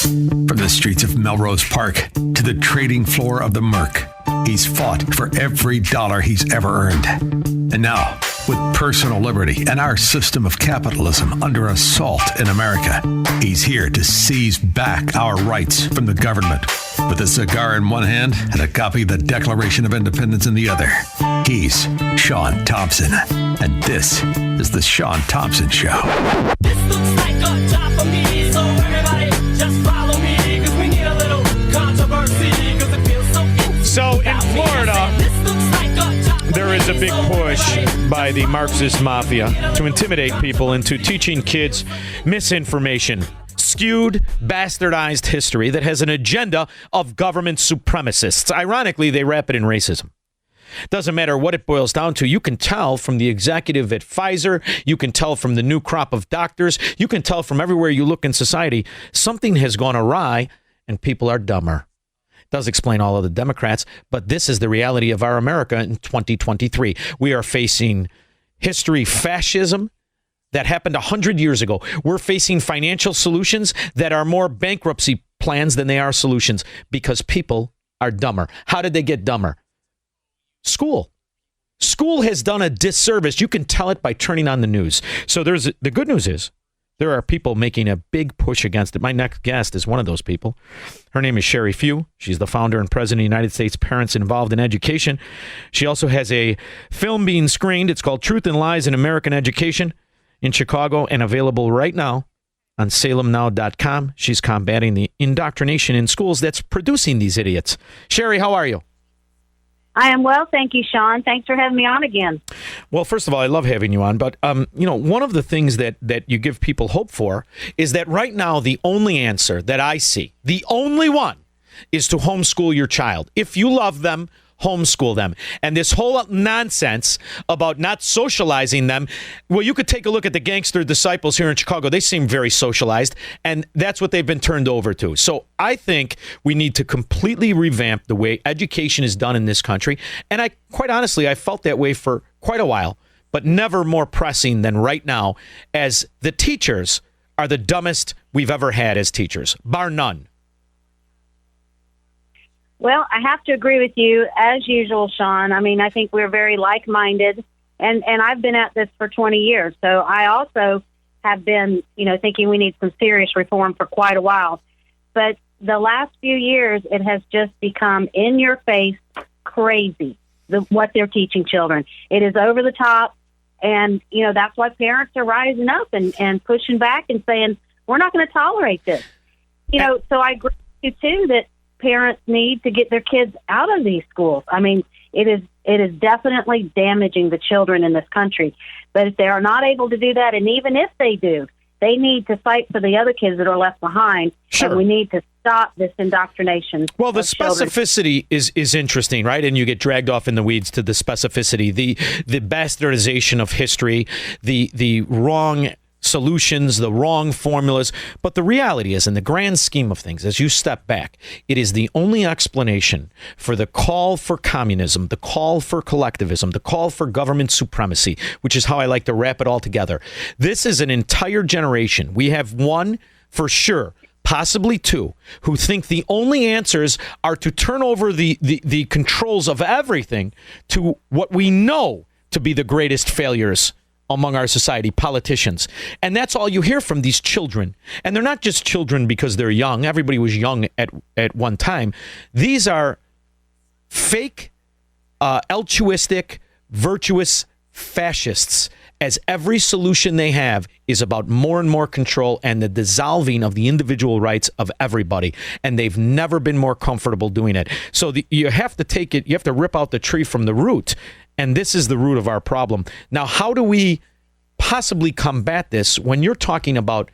From the streets of Melrose Park to the trading floor of the Merc, he's fought for every dollar he's ever earned. And now, with personal liberty and our system of capitalism under assault in America, he's here to seize back our rights from the government. With a cigar in one hand and a copy of the Declaration of Independence in the other, he's Shaun Thompson. And this is the Shaun Thompson Show. This looks like a job for me, so everybody just follow me, because we need a little controversy, because it feels so interesting. So in Florida, there is a big push by the Marxist mafia to intimidate people into teaching kids misinformation, skewed, bastardized history that has an agenda of government supremacists. Ironically, they wrap it in racism. Doesn't matter what it boils down to. You can tell from the executive at Pfizer. You can tell from the new crop of doctors. You can tell from everywhere you look in society. Something has gone awry and people are dumber. Does explain all of the Democrats, but this is the reality of our America in 2023. We are facing history fascism that happened 100 years ago. We're facing financial solutions that are more bankruptcy plans than they are solutions because people are dumber. How did they get dumber? School. School has done a disservice. You can tell it by turning on the news. So the good news is there are people making a big push against it. My next guest is one of those people. Her name is Sheri Few. She's the founder and president of the United States Parents Involved in Education. She also has a film being screened. It's called Truth and Lies in American Education in Chicago and available right now on salemnow.com. She's combating the indoctrination in schools that's producing these idiots. Sheri, how are you? I am well, thank you, Shaun. Thanks for having me on again. Well, first of all, I love having you on, but one of the things that you give people hope for is that right now the only answer that I see, the only one, is to homeschool your child. If you love them, homeschool them. And this whole nonsense about not socializing them, well, you could take a look at the gangster disciples here in Chicago. They seem very socialized, and that's what they've been turned over to. So I think we need to completely revamp the way education is done in this country. And quite honestly, I felt that way for quite a while, but never more pressing than right now, as the teachers are the dumbest we've ever had as teachers, bar none. Well, I have to agree with you, as usual, Shaun. I mean, I think we're very like-minded, and I've been at this for 20 years. So I also have been, thinking we need some serious reform for quite a while. But the last few years, it has just become in-your-face crazy, what they're teaching children. It is over the top, and, that's why parents are rising up and pushing back and saying, we're not going to tolerate this. So I agree with you, too, that parents need to get their kids out of these schools. I mean, it is definitely damaging the children in this country. But if they are not able to do that, and even if they do, they need to fight for the other kids that are left behind. Sure. And we need to stop this indoctrination. Well, the specificity is interesting, right? And you get dragged off in the weeds to the specificity, the bastardization of history, the wrong solutions, the wrong formulas. But the reality is, in the grand scheme of things, as you step back, it is the only explanation for the call for communism, the call for collectivism, the call for government supremacy, which is how I like to wrap it all together. This is an entire generation. We have one for sure, possibly two, who think the only answers are to turn over the controls of everything to what we know to be the greatest failures among our society, politicians. And that's all you hear from these children. And they're not just children because they're young. Everybody was young at one time. These are fake, altruistic, virtuous fascists, as every solution they have is about more and more control and the dissolving of the individual rights of everybody. And they've never been more comfortable doing it. So you have to take it, you have to rip out the tree from the root. And this is the root of our problem. Now, how do we possibly combat this when you're talking about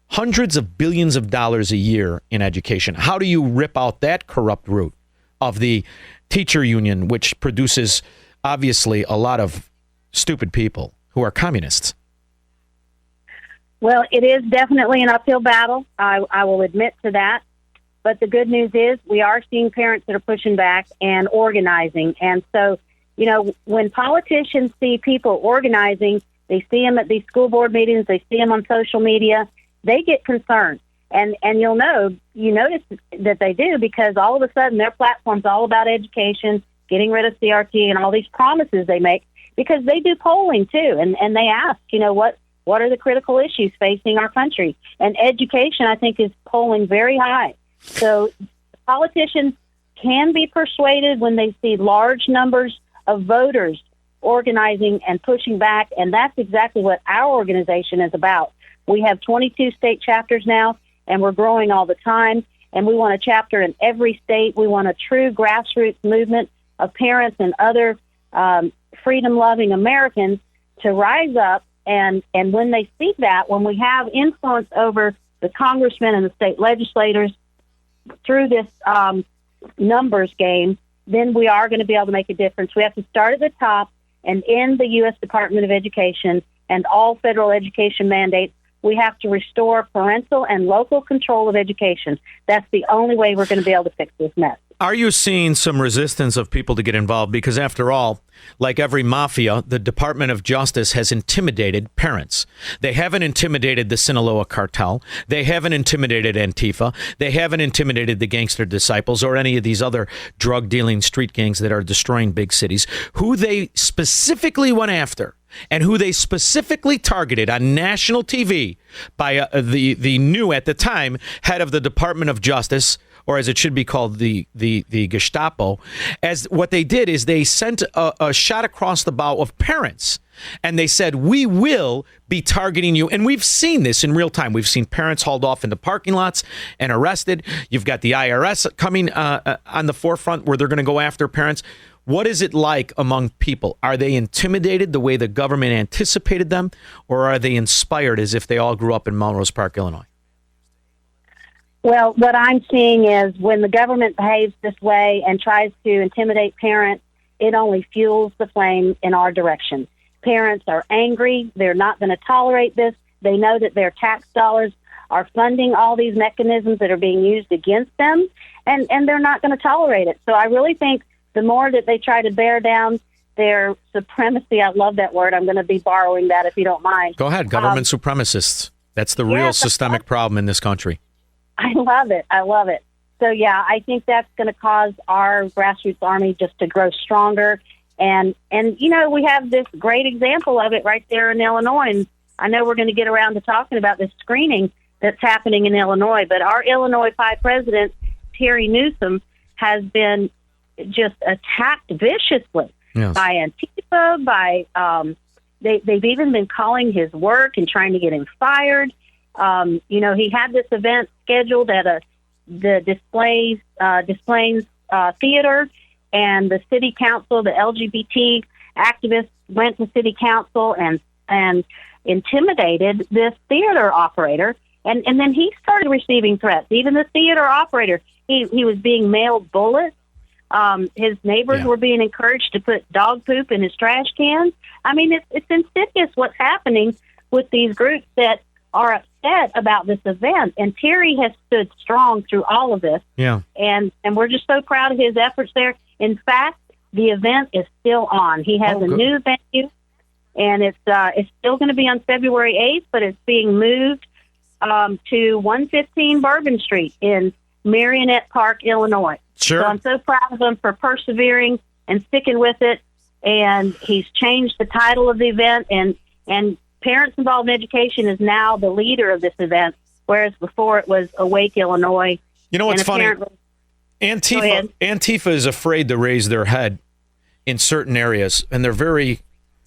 hundreds of billions of dollars a year in education? How do you rip out that corrupt root of the teacher union, which produces, obviously, a lot of stupid people who are communists? Well, it is definitely an uphill battle. I will admit to that. But the good news is we are seeing parents that are pushing back and organizing. And so, when politicians see people organizing, they see them at these school board meetings, they see them on social media, they get concerned. And you notice that they do, because all of a sudden their platform's all about education, getting rid of CRT, and all these promises they make, because they do polling too, and they ask, what are the critical issues facing our country? And education, I think, is polling very high. So politicians can be persuaded when they see large numbers of voters organizing and pushing back, and that's exactly what our organization is about. We have 22 state chapters now, and we're growing all the time, and we want a chapter in every state. We want a true grassroots movement of parents and other freedom-loving Americans to rise up, and when they see that, when we have influence over the congressmen and the state legislators through this numbers game, then we are going to be able to make a difference. We have to start at the top and end the U.S. Department of Education and all federal education mandates. We have to restore parental and local control of education. That's the only way we're going to be able to fix this mess. Are you seeing some resistance of people to get involved? Because after all, like every mafia, the Department of Justice has intimidated parents. They haven't intimidated the Sinaloa cartel. They haven't intimidated Antifa. They haven't intimidated the Gangster Disciples or any of these other drug-dealing street gangs that are destroying big cities. Who they specifically went after and who they specifically targeted on national TV by the new, at the time, head of the Department of Justice, or as it should be called, the Gestapo, as what they did is they sent a shot across the bow of parents. And they said, we will be targeting you. And we've seen this in real time. We've seen parents hauled off into parking lots and arrested. You've got the IRS coming on the forefront where they're going to go after parents. What is it like among people? Are they intimidated the way the government anticipated them? Or are they inspired as if they all grew up in Melrose Park, Illinois? Well, what I'm seeing is when the government behaves this way and tries to intimidate parents, it only fuels the flame in our direction. Parents are angry. They're not going to tolerate this. They know that their tax dollars are funding all these mechanisms that are being used against them, and they're not going to tolerate it. So I really think the more that they try to bear down their supremacy, I love that word. I'm going to be borrowing that if you don't mind. Go ahead. Government supremacists. That's the real systemic problem in this country. I love it. I love it. So, yeah, I think that's going to cause our grassroots army just to grow stronger. And we have this great example of it right there in Illinois. And I know we're going to get around to talking about this screening that's happening in Illinois. But our Illinois PIE president, Terry Newsom, has been just attacked viciously by Antifa, they've even been calling his work and trying to get him fired. He had this event scheduled at the Displays Theater, and the city council, the LGBT activists went to city council and intimidated this theater operator. And then he started receiving threats. Even the theater operator, he was being mailed bullets. His neighbors were being encouraged to put dog poop in his trash cans. I mean, it's insidious what's happening with these groups that are upset about this event. And Terry has stood strong through all of this. Yeah. And we're just so proud of his efforts there. In fact, the event is still on. He has a new venue, and it's still going to be on February 8th, but it's being moved to 115 Bourbon Street in Marionette Park, Illinois. Sure. So I'm so proud of him for persevering and sticking with it. And he's changed the title of the event, and Parents Involved in Education is now the leader of this event, whereas before it was Awake Illinois. You know what's funny? Antifa is afraid to raise their head in certain areas, and they're very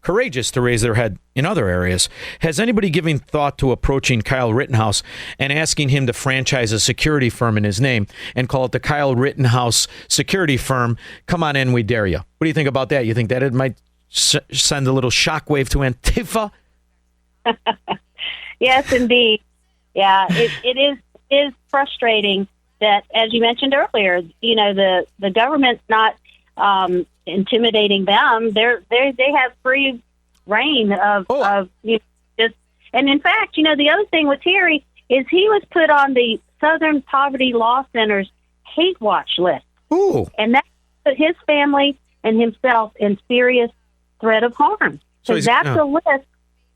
courageous to raise their head in other areas. Has anybody given thought to approaching Kyle Rittenhouse and asking him to franchise a security firm in his name and call it the Kyle Rittenhouse Security Firm? Come on in, we dare you. What do you think about that? You think that it might send a little shockwave to Antifa? Yes, indeed. Yeah, it is frustrating that, as you mentioned earlier, the government's not intimidating them. They have free reign of just. And in fact, the other thing with Terry is he was put on the Southern Poverty Law Center's hate watch list. Ooh. And that put his family and himself in serious threat of harm. So that's a list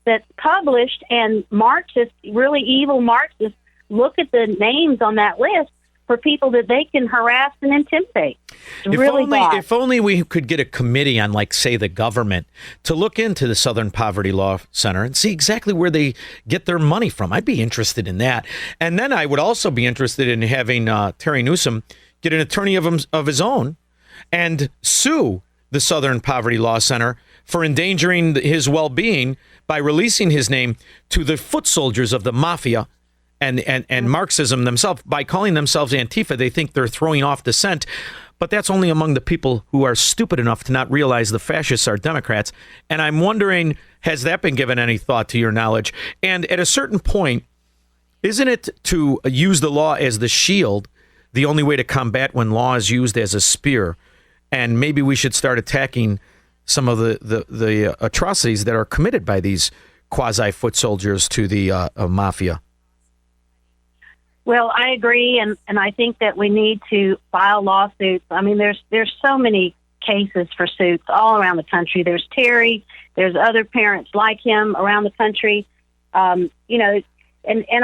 that's published, and Marxists, really evil Marxists, look at the names on that list for people that they can harass and intimidate. It's really bad. If only we could get a committee on, like, say, the government to look into the Southern Poverty Law Center and see exactly where they get their money from. I'd be interested in that. And then I would also be interested in having Terry Newsom get an attorney of his own and sue the Southern Poverty Law Center for endangering his well-being by releasing his name to the foot soldiers of the mafia and Marxism themselves. By calling themselves Antifa, they think they're throwing off dissent, but that's only among the people who are stupid enough to not realize the fascists are Democrats. And I'm wondering, has that been given any thought to your knowledge? And at a certain point, isn't it to use the law as the shield the only way to combat when law is used as a spear? And maybe we should start attacking some of the atrocities that are committed by these quasi-foot soldiers to the mafia. Well, I agree, and I think that we need to file lawsuits. I mean, there's so many cases for suits all around the country. There's Terry. There's other parents like him around the country. And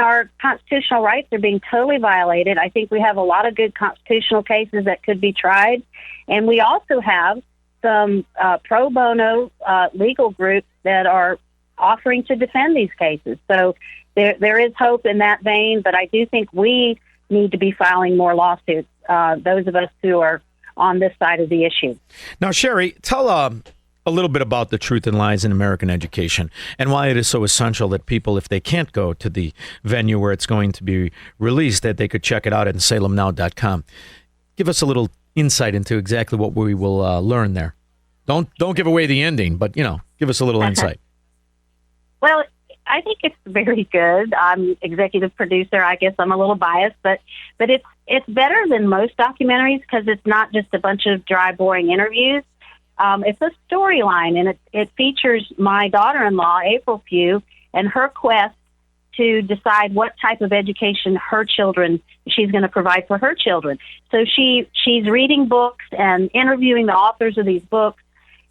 our constitutional rights are being totally violated. I think we have a lot of good constitutional cases that could be tried. And we also have some pro bono legal groups that are offering to defend these cases. So there is hope in that vein, but I do think we need to be filing more lawsuits, those of us who are on this side of the issue. Now, Sheri, tell a little bit about the truth and lies in American education and why it is so essential that people, if they can't go to the venue where it's going to be released, that they could check it out at salemnow.com. Give us a little insight into exactly what we will learn there. Don't give away the ending, but, give us a little insight. Well, I think it's very good. I'm executive producer. I guess I'm a little biased, but it's better than most documentaries because it's not just a bunch of dry, boring interviews. It's a storyline, and it features my daughter-in-law, April Few, and her quest to decide what type of education she's going to provide for her children. So she's reading books and interviewing the authors of these books.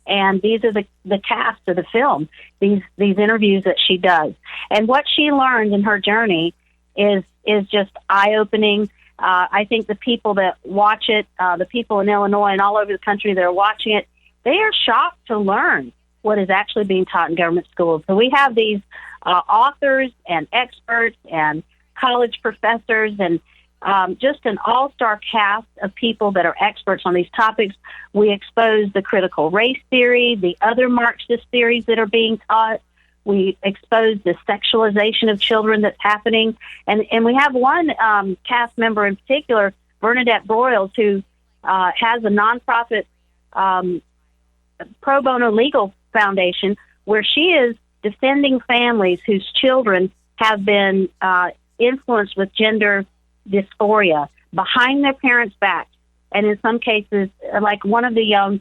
And these are the cast of the film, these interviews that she does. And what she learned in her journey is just eye-opening. I think the people that watch it, the people in Illinois and all over the country that are watching it, they are shocked to learn what is actually being taught in government schools. So we have these authors and experts and college professors and just an all-star cast of people that are experts on these topics. We expose the critical race theory, the other Marxist theories that are being taught. We expose the sexualization of children that's happening. And we have one cast member in particular, Bernadette Broyles, who has a nonprofit pro bono legal foundation where she is defending families whose children have been influenced with gender dysphoria behind their parents' backs. And in some cases, like one of the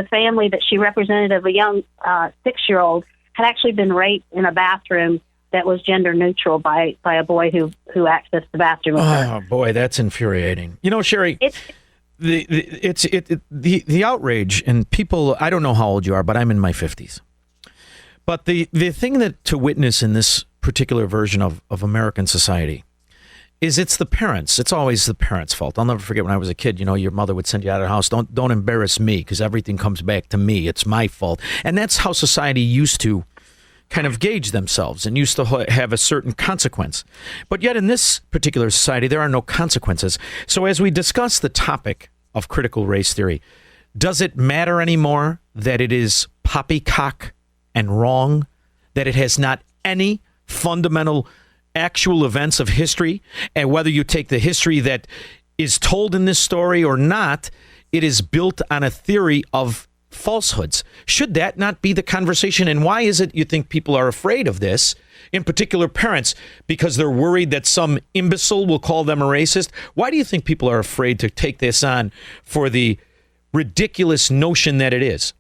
family that she represented of a young 6-year-old had actually been raped in a bathroom that was gender neutral by a boy who accessed the bathroom. Oh boy, that's infuriating. Sheri, the outrage and people. I don't know how old you are, but I'm in my 50s. But the thing that to witness in this particular version of American society is it's the parents. It's always the parents' fault. I'll never forget when I was a kid, your mother would send you out of the house. Don't embarrass me because everything comes back to me. It's my fault. And that's how society used to kind of gauge themselves and used to have a certain consequence. But yet in this particular society, there are no consequences. So as we discuss the topic of critical race theory, does it matter anymore that it is poppycock and wrong, that it has not any fundamental actual events of history, and whether you take the history that is told in this story or not, it is built on a theory of falsehoods? Should that not be the conversation? And why is it you think people are afraid of this, in particular parents, because they're worried that some imbecile will call them a racist? Why do you think people are afraid to take this on for the ridiculous notion that it is?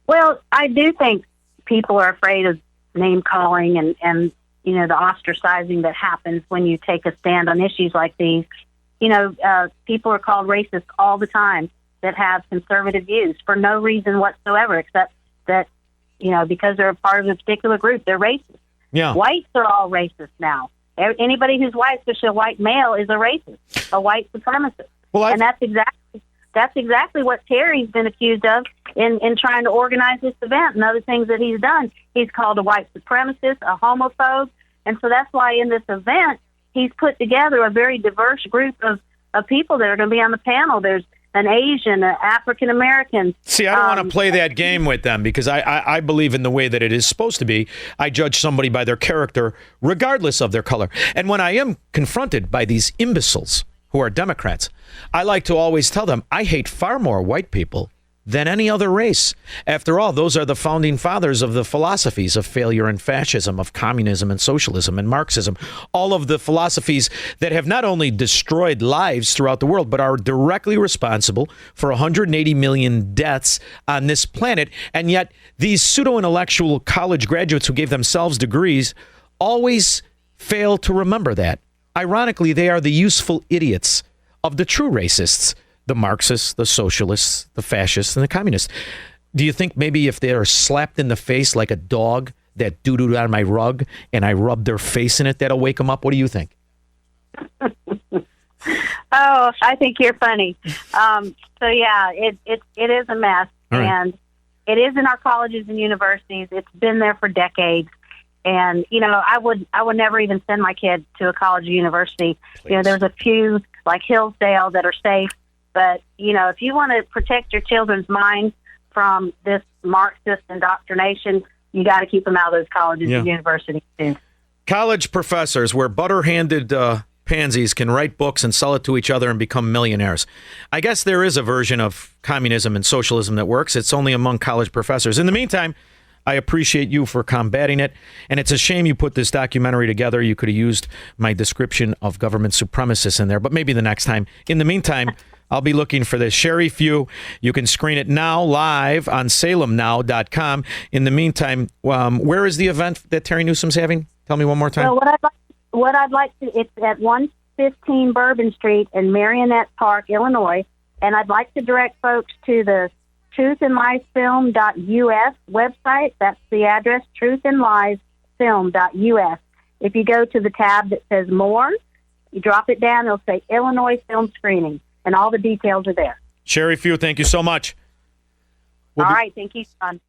Well, I do think people are afraid of name calling and the ostracizing that happens when you take a stand on issues like these. People are called racist all the time that have conservative views for no reason whatsoever, except that, because they're a part of a particular group, they're racist. Yeah. Whites are all racist now. Anybody who's white, especially a white male, is a racist, a white supremacist. Well, and that's exactly what Terry's been accused of in trying to organize this event and other things that he's done. He's called a white supremacist, a homophobe, and so that's why in this event he's put together a very diverse group of people that are going to be on the panel. There's an Asian, an African American. See, I don't want to play that game with them because I believe in the way that it is supposed to be. I judge somebody by their character, regardless of their color. And when I am confronted by these imbeciles who are Democrats, I like to always tell them I hate far more white people than any other race. After all, those are the founding fathers of the philosophies of failure and fascism, of communism and socialism and Marxism, all of the philosophies that have not only destroyed lives throughout the world, but are directly responsible for 180 million deaths on this planet. And yet these pseudo-intellectual college graduates who gave themselves degrees always fail to remember that. Ironically, they are the useful idiots of the true racists. The Marxists, the socialists, the fascists, and the communists. Do you think maybe if they are slapped in the face like a dog that doo-dooed on my rug and I rub their face in it, that'll wake them up? What do you think? Oh, I think you're funny. So yeah, it is a mess, All right. and it is in our colleges and universities. It's been there for decades, and I would never even send my kid to a college or university. Please. There's a few like Hillsdale that are safe. But, if you want to protect your children's mind from this Marxist indoctrination, you got to keep them out of those colleges and universities, too. College professors, where butter-handed pansies can write books and sell it to each other and become millionaires. I guess there is a version of communism and socialism that works. It's only among college professors. In the meantime, I appreciate you for combating it. And it's a shame you put this documentary together. You could have used my description of government supremacists in there, but maybe the next time. In the meantime, I'll be looking for this. Sheri Few, you can screen it now live on salemnow.com. In the meantime, where is the event that Terry Newsom's having? Tell me one more time. Well, what I'd like to, it's at 115 Bourbon Street in Marionette Park, Illinois, and I'd like to direct folks to the truthandliesfilm.us website. That's the address, truthandliesfilm.us. If you go to the tab that says more, you drop it down, it'll say Illinois Film Screening. And all the details are there. Sheri Few, thank you so much. All right. Thank you, Shaun.